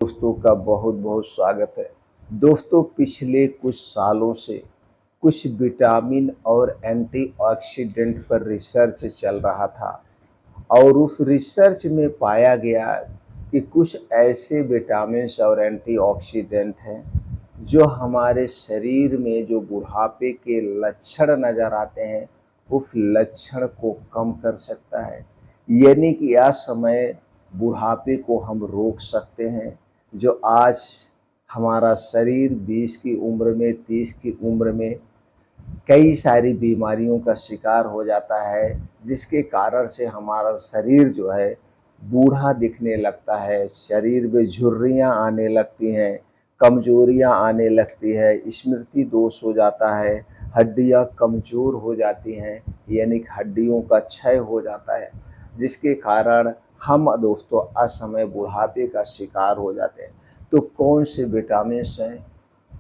दोस्तों का बहुत बहुत स्वागत है। दोस्तों, पिछले कुछ सालों से कुछ विटामिन और एंटीऑक्सीडेंट पर रिसर्च चल रहा था और उस रिसर्च में पाया गया कि कुछ ऐसे विटामिन्स और एंटीऑक्सीडेंट हैं जो हमारे शरीर में जो बुढ़ापे के लक्षण नज़र आते हैं उस लक्षण को कम कर सकता है। यानी कि यह समय बुढ़ापे को हम रोक सकते हैं। जो आज हमारा शरीर 20 की उम्र में 30 की उम्र में कई सारी बीमारियों का शिकार हो जाता है, जिसके कारण से हमारा शरीर जो है बूढ़ा दिखने लगता है, शरीर में झुर्रियाँ आने लगती हैं, कमजोरियाँ आने लगती है, स्मृति दोष हो जाता है, हड्डियाँ कमज़ोर हो जाती हैं, यानी कि हड्डियों का क्षय हो जाता है, जिसके कारण हम दोस्तों असमय बुढ़ापे का शिकार हो जाते हैं। तो कौन से विटामिन्स हैं,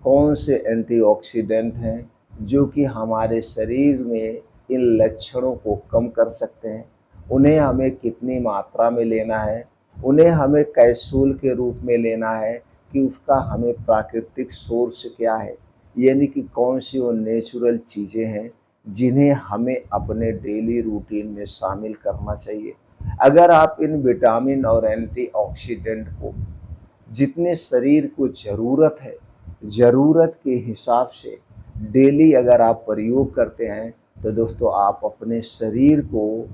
कौन से एंटीऑक्सीडेंट हैं जो कि हमारे शरीर में इन लक्षणों को कम कर सकते हैं, उन्हें हमें कितनी मात्रा में लेना है, उन्हें हमें कैप्सूल के रूप में लेना है कि उसका हमें प्राकृतिक सोर्स क्या है, यानी कि कौन सी वो नेचुरल चीज़ें हैं जिन्हें हमें अपने डेली रूटीन में शामिल करना चाहिए। अगर आप इन विटामिन और एंटीऑक्सीडेंट को जितने शरीर को ज़रूरत है, ज़रूरत के हिसाब से डेली अगर आप प्रयोग करते हैं तो दोस्तों आप अपने शरीर को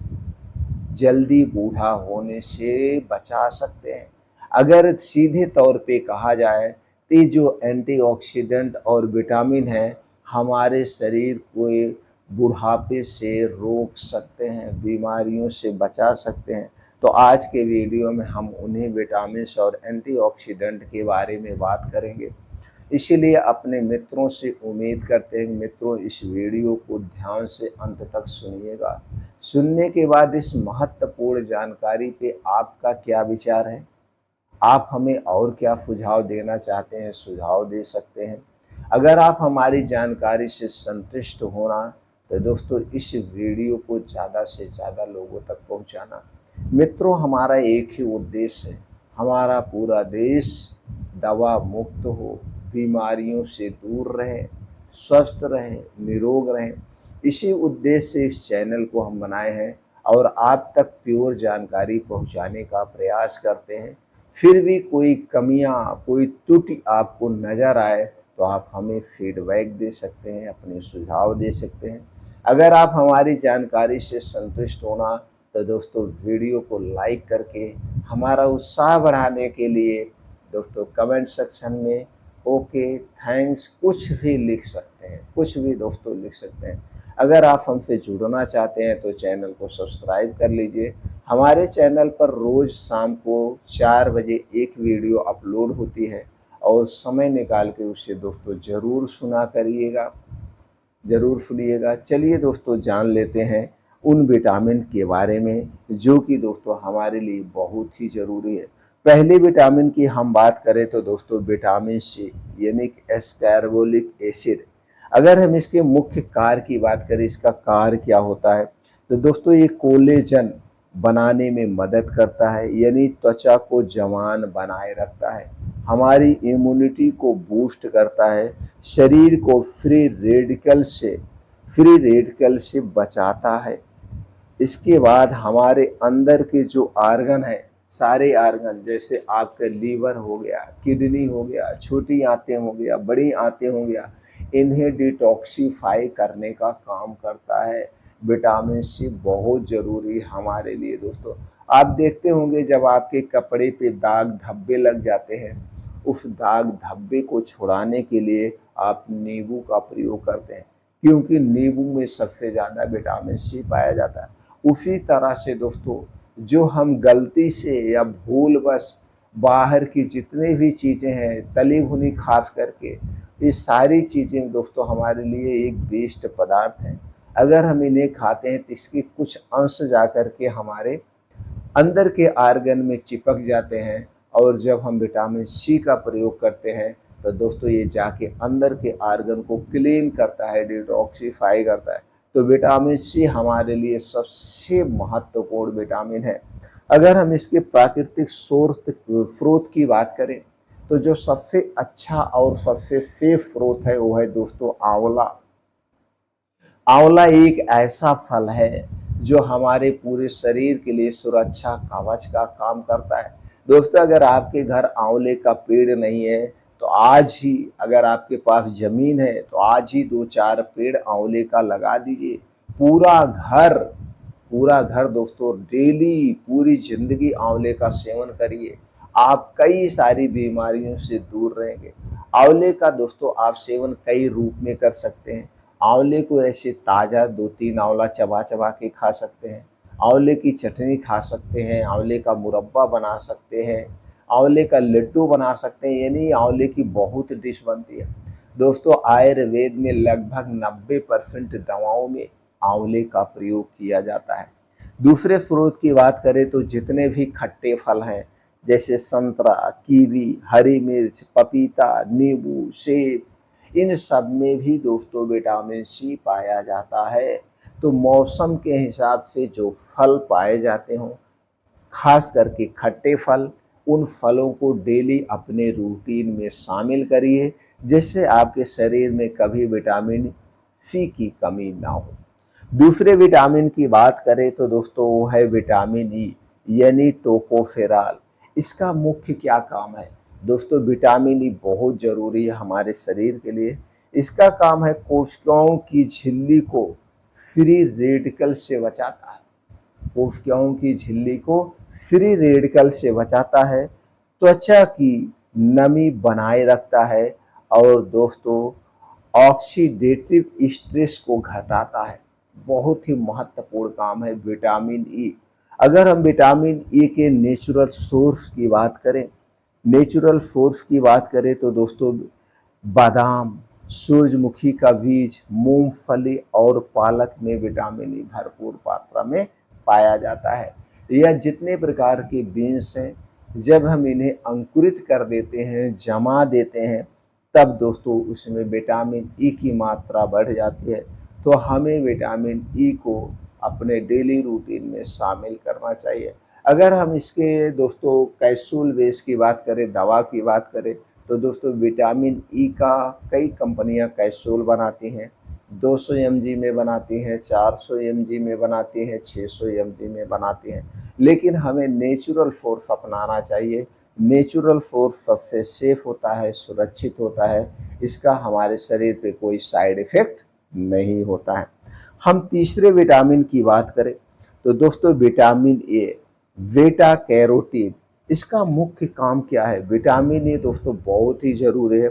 जल्दी बूढ़ा होने से बचा सकते हैं। अगर सीधे तौर पे कहा जाए तो ये जो एंटीऑक्सीडेंट और विटामिन हैं हमारे शरीर को बुढ़ापे से रोक सकते हैं, बीमारियों से बचा सकते हैं। तो आज के वीडियो में हम उन्हीं विटामिन्स और एंटीऑक्सीडेंट के बारे में बात करेंगे। इसीलिए अपने मित्रों से उम्मीद करते हैं मित्रों इस वीडियो को ध्यान से अंत तक सुनिएगा। सुनने के बाद इस महत्वपूर्ण जानकारी पे आपका क्या विचार है? आप हमें और क्या सुझाव देना चाहते हैं, सुझाव दे सकते हैं। अगर आप हमारी जानकारी से संतुष्ट होना तो दोस्तों इस वीडियो को ज़्यादा से ज़्यादा लोगों तक पहुंचाना। मित्रों, हमारा एक ही उद्देश्य है, हमारा पूरा देश दवा मुक्त हो, बीमारियों से दूर रहें, स्वस्थ रहें, निरोग रहें। इसी उद्देश्य से इस चैनल को हम बनाए हैं और आप तक प्योर जानकारी पहुंचाने का प्रयास करते हैं। फिर भी कोई कमियां, कोई त्रुटि आपको नज़र आए तो आप हमें फीडबैक दे सकते हैं, अपने सुझाव दे सकते हैं। अगर आप हमारी जानकारी से संतुष्ट होना तो दोस्तों वीडियो को लाइक करके हमारा उत्साह बढ़ाने के लिए दोस्तों कमेंट सेक्शन में ओके, थैंक्स कुछ भी लिख सकते हैं, कुछ भी दोस्तों लिख सकते हैं। अगर आप हमसे जुड़ना चाहते हैं तो चैनल को सब्सक्राइब कर लीजिए। हमारे चैनल पर रोज़ शाम को 4 बजे एक वीडियो अपलोड होती है और समय निकाल के उसे दोस्तों ज़रूर सुना करिएगा, ज़रूर सुनिएगा। चलिए दोस्तों जान लेते हैं उन विटामिन के बारे में जो कि दोस्तों हमारे लिए बहुत ही ज़रूरी है। पहले विटामिन की हम बात करें तो दोस्तों विटामिन सी यानी कि एस्कॉर्बिक एसिड। अगर हम इसके मुख्य कार्य की बात करें, इसका कार्य क्या होता है, तो दोस्तों ये कोलेजन बनाने में मदद करता है, यानी त्वचा को जवान बनाए रखता है, हमारी इम्यूनिटी को बूस्ट करता है, शरीर को फ्री रेडिकल से बचाता है। इसके बाद हमारे अंदर के जो आर्गन है, सारे आर्गन जैसे आपका लीवर हो गया, किडनी हो गया, छोटी आंतें हो गया, बड़ी आंतें हो गया, इन्हें डिटॉक्सिफाई करने का काम करता है। विटामिन सी बहुत ज़रूरी है हमारे लिए दोस्तों। आप देखते होंगे जब आपके कपड़े पे दाग धब्बे लग जाते हैं, उस दाग धब्बे को छुड़ाने के लिए आप नींबू का प्रयोग करते हैं, क्योंकि नींबू में सबसे ज़्यादा विटामिन सी पाया जाता है। उसी तरह से दोस्तों जो हम गलती से या भूलवश बाहर की जितनी भी चीज़ें हैं तली भुनी खास करके, ये सारी चीज़ें दोस्तों हमारे लिए एक वेस्ट पदार्थ हैं। अगर हम इन्हें खाते हैं तो इसके कुछ अंश जा कर के हमारे अंदर के आर्गन में चिपक जाते हैं और जब हम विटामिन सी का प्रयोग करते हैं तो दोस्तों ये जाके अंदर के आर्गन को क्लीन करता है, डिटॉक्सिफाई करता है। तो विटामिन सी हमारे लिए सबसे महत्वपूर्ण विटामिन है। अगर हम इसके प्राकृतिक स्रोत की बात करें तो जो सबसे अच्छा और सबसे सेफ स्रोत है वो है दोस्तों आंवला। आंवला एक ऐसा फल है जो हमारे पूरे शरीर के लिए सुरक्षा कवच का काम करता है। दोस्तों अगर आपके घर आंवले का पेड़ नहीं है तो आज ही, अगर आपके पास जमीन है तो आज ही 2-4 पेड़ आंवले का लगा दीजिए। पूरा घर, पूरा घर दोस्तों डेली पूरी जिंदगी आंवले का सेवन करिए, आप कई सारी बीमारियों से दूर रहेंगे। आंवले का दोस्तों आप सेवन कई रूप में कर सकते हैं। आंवले को ऐसे ताज़ा 2-3 आंवला चबा चबा के खा सकते हैं, आंवले की चटनी खा सकते हैं, आंवले का मुरब्बा बना सकते हैं, आंवले का लड्डू बना सकते हैं, यानी आंवले की बहुत डिश बनती है। दोस्तों आयुर्वेद में लगभग 90% दवाओं में आंवले का प्रयोग किया जाता है। दूसरे फ्रूट की बात करें तो जितने भी खट्टे फल हैं जैसे संतरा, कीवी, हरी मिर्च, पपीता, नींबू, सेब, इन सब में भी दोस्तों विटामिन सी पाया जाता है। तो मौसम के हिसाब से जो फल पाए जाते हों, खास करके खट्टे फल, उन फलों को डेली अपने रूटीन में शामिल करिए जिससे आपके शरीर में कभी विटामिन सी की कमी ना हो। दूसरे विटामिन की बात करें तो दोस्तों वो है विटामिन ई, यानी टोकोफेरॉल। इसका मुख्य क्या काम है? दोस्तों विटामिन ई बहुत ज़रूरी है हमारे शरीर के लिए। इसका काम है कोशिकाओं की झिल्ली को फ्री रेडिकल से बचाता है, कोशिकाओं की झिल्ली को फ्री रेडिकल से बचाता है, त्वचा की नमी बनाए रखता है और दोस्तों ऑक्सीडेटिव स्ट्रेस को घटाता है। बहुत ही महत्वपूर्ण काम है विटामिन ई। अगर हम विटामिन ई के नेचुरल सोर्स की बात करें, नेचुरल सोर्स की बात करें तो दोस्तों बादाम, सूरजमुखी का बीज, मूंगफली और पालक में विटामिन ई भरपूर मात्रा में पाया जाता है। यह जितने प्रकार के बीन्स हैं, जब हम इन्हें अंकुरित कर देते हैं, जमा देते हैं, तब दोस्तों उसमें विटामिन ई की मात्रा बढ़ जाती है। तो हमें विटामिन ई को अपने डेली रूटीन में शामिल करना चाहिए। अगर हम इसके दोस्तों कैप्सूल बेस की बात करें, दवा की बात करें, तो दोस्तों विटामिन ई का कई कंपनियां कैप्सूल बनाती हैं, 200 mg में बनाती हैं, 400 mg में बनाती हैं, 600 mg में बनाती हैं। लेकिन हमें नेचुरल सोर्स अपनाना चाहिए। नेचुरल सोर्स सबसे सेफ होता है, सुरक्षित होता है, इसका हमारे शरीर पे कोई साइड इफेक्ट नहीं होता है। हम तीसरे विटामिन की बात करें तो दोस्तों विटामिन ए, बीटा कैरोटीन, इसका मुख्य काम क्या है? विटामिन ए दोस्तों बहुत ही ज़रूरी है।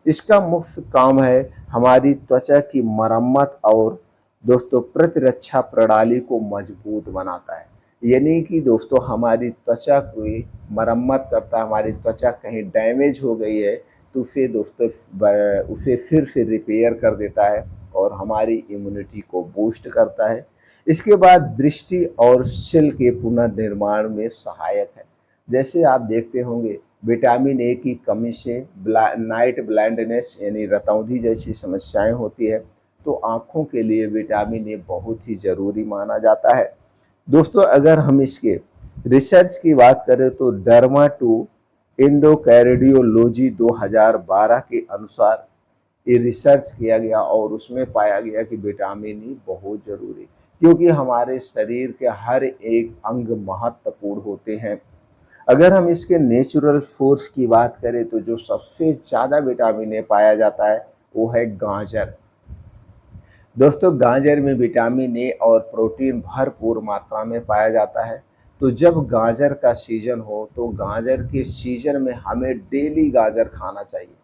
इसका मुख्य काम है हमारी त्वचा की मरम्मत और दोस्तों प्रतिरक्षा प्रणाली को मजबूत बनाता है। यानी कि दोस्तों हमारी त्वचा की मरम्मत करता है, हमारी त्वचा कहीं डैमेज हो गई है तो उसे दोस्तों उसे फिर से रिपेयर कर देता है और हमारी इम्यूनिटी को बूस्ट करता है। इसके बाद दृष्टि और सेल के पुनर्निर्माण में सहायक है। जैसे आप देखते होंगे विटामिन ए की कमी से नाइट ब्लाइंडनेस यानी रतौंधी जैसी समस्याएं होती है, तो आँखों के लिए विटामिन ए बहुत ही ज़रूरी माना जाता है। दोस्तों अगर हम इसके रिसर्च की बात करें तो डर्मा-2 एंडोकैरिडियोलॉजी 2012 के अनुसार ये रिसर्च किया गया और उसमें पाया गया कि विटामिन ई बहुत ज़रूरी, क्योंकि हमारे शरीर के हर एक अंग महत्वपूर्ण होते हैं। अगर हम इसके नेचुरल सोर्स की बात करें तो जो सबसे ज़्यादा विटामिन ए पाया जाता है वो है गाजर। दोस्तों गाजर में विटामिन ए और प्रोटीन भरपूर मात्रा में पाया जाता है। तो जब गाजर का सीजन हो तो गाजर के सीजन में हमें डेली गाजर खाना चाहिए।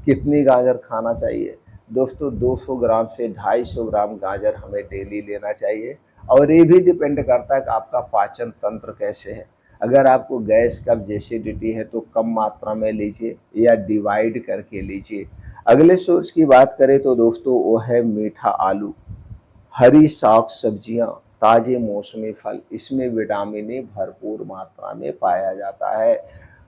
कितनी गाजर खाना चाहिए? दोस्तों 200 ग्राम से 250 ग्राम गाजर हमें डेली लेना चाहिए। और ये भी डिपेंड करता है कि आपका पाचन तंत्र कैसे है। अगर आपको गैस कब्ज एसिडिटी है तो कम मात्रा में लीजिए या डिवाइड करके लीजिए। अगले सोर्स की बात करें तो दोस्तों वो है मीठा आलू, हरी साग सब्जियां, ताजे मौसमी फल, इसमें विटामिन ए भरपूर मात्रा में पाया जाता है।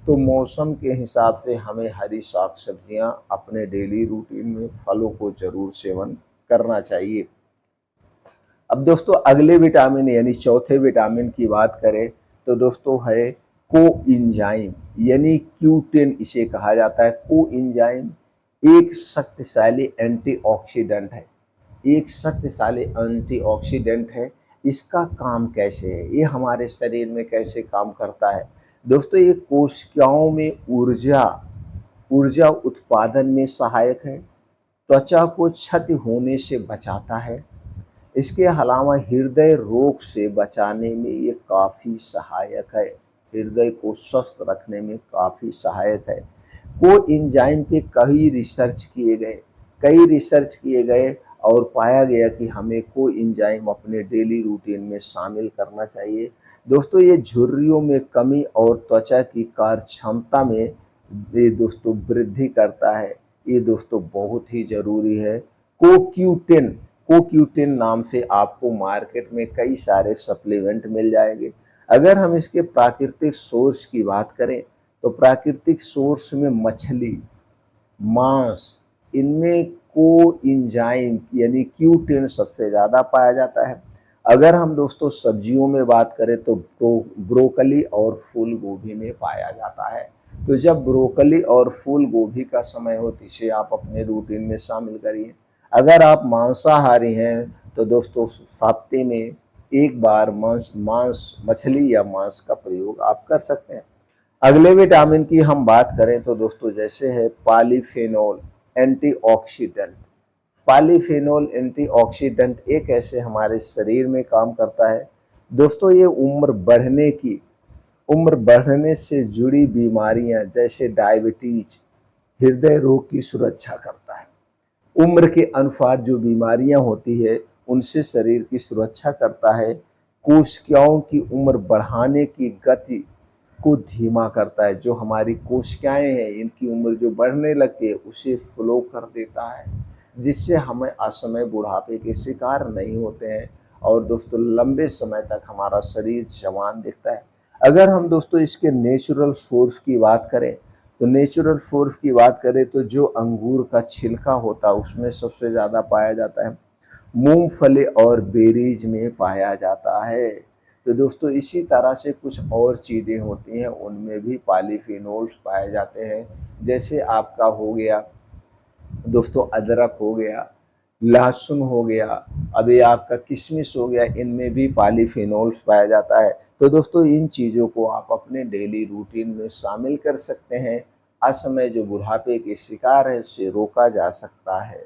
तो मौसम के हिसाब से हमें हरी साग सब्जियां अपने डेली रूटीन में फलों को जरूर सेवन करना चाहिए। अब दोस्तों अगले विटामिन यानी चौथे विटामिन की बात करें तो दोस्तों है कोएंजाइम। यानी Q10 इसे कहा जाता है। कोएंजाइम एक शक्तिशाली एंटीऑक्सीडेंट है, एक शक्तिशाली एंटीऑक्सीडेंट है। इसका काम कैसे है, ये हमारे शरीर में कैसे काम करता है? दोस्तों, ये कोशिकाओं में ऊर्जा ऊर्जा उत्पादन में सहायक है, त्वचा को क्षति होने से बचाता है। इसके अलावा हृदय रोग से बचाने में ये काफ़ी सहायक है, हृदय को स्वस्थ रखने में काफ़ी सहायक है। कोएंजाइम पे कई रिसर्च किए गए और पाया गया कि हमें कोएंजाइम अपने डेली रूटीन में शामिल करना चाहिए। दोस्तों, ये झुर्रियों में कमी और त्वचा की कार्यक्षमता में ये दोस्तों वृद्धि करता है। ये दोस्तों बहुत ही ज़रूरी है। कोक्यू10 कोक्यू10 नाम से आपको मार्केट में कई सारे सप्लीमेंट मिल जाएंगे। अगर हम इसके प्राकृतिक सोर्स की बात करें तो प्राकृतिक सोर्स में मछली, मांस, इनमें कोएंजाइम यानी Q10 सबसे ज़्यादा पाया जाता है। अगर हम दोस्तों सब्जियों में बात करें तो ब्रोकली और फूल गोभी में पाया जाता है। तो जब ब्रोकली और फूल गोभी का समय हो तो इसे आप अपने रूटीन में शामिल करिए। अगर आप मांसाहारी हैं तो दोस्तों हफ्ते में एक बार मांस मांस मछली या मांस का प्रयोग आप कर सकते हैं। अगले विटामिन की हम बात करें तो दोस्तों जैसे है पॉलीफेनोल एंटीऑक्सीडेंट। पॉलीफेनोल एंटीऑक्सीडेंट एक ऐसे हमारे शरीर में काम करता है। दोस्तों, ये उम्र बढ़ने से जुड़ी बीमारियां जैसे डायबिटीज, हृदय रोग की सुरक्षा करता है। उम्र के अनुसार जो बीमारियां होती है उनसे शरीर की सुरक्षा करता है। कोशिकाओं की उम्र बढ़ाने की गति को धीमा करता है। जो हमारी कोशिकाएं हैं इनकी उम्र जो बढ़ने लगती है उसे स्लो कर देता है, जिससे हमें असमय बुढ़ापे के शिकार नहीं होते हैं और दोस्तों लंबे समय तक हमारा शरीर जवान दिखता है। अगर हम दोस्तों इसके नेचुरल सोर्स की बात करें तो जो अंगूर का छिलका होता है उसमें सबसे ज़्यादा पाया जाता है। मूंगफली और बेरीज में पाया जाता है। तो दोस्तों इसी तरह से कुछ और चीज़ें होती हैं उनमें भी पॉलीफेनोल्स पाए जाते हैं। जैसे आपका हो गया दोस्तों अदरक हो गया, लहसुन हो गया, अभी आपका किशमिश हो गया, इनमें भी पॉलीफेनोल्स पाया जाता है। तो दोस्तों इन चीज़ों को आप अपने डेली रूटीन में शामिल कर सकते हैं। असमय जो बुढ़ापे के शिकार है उससे रोका जा सकता है।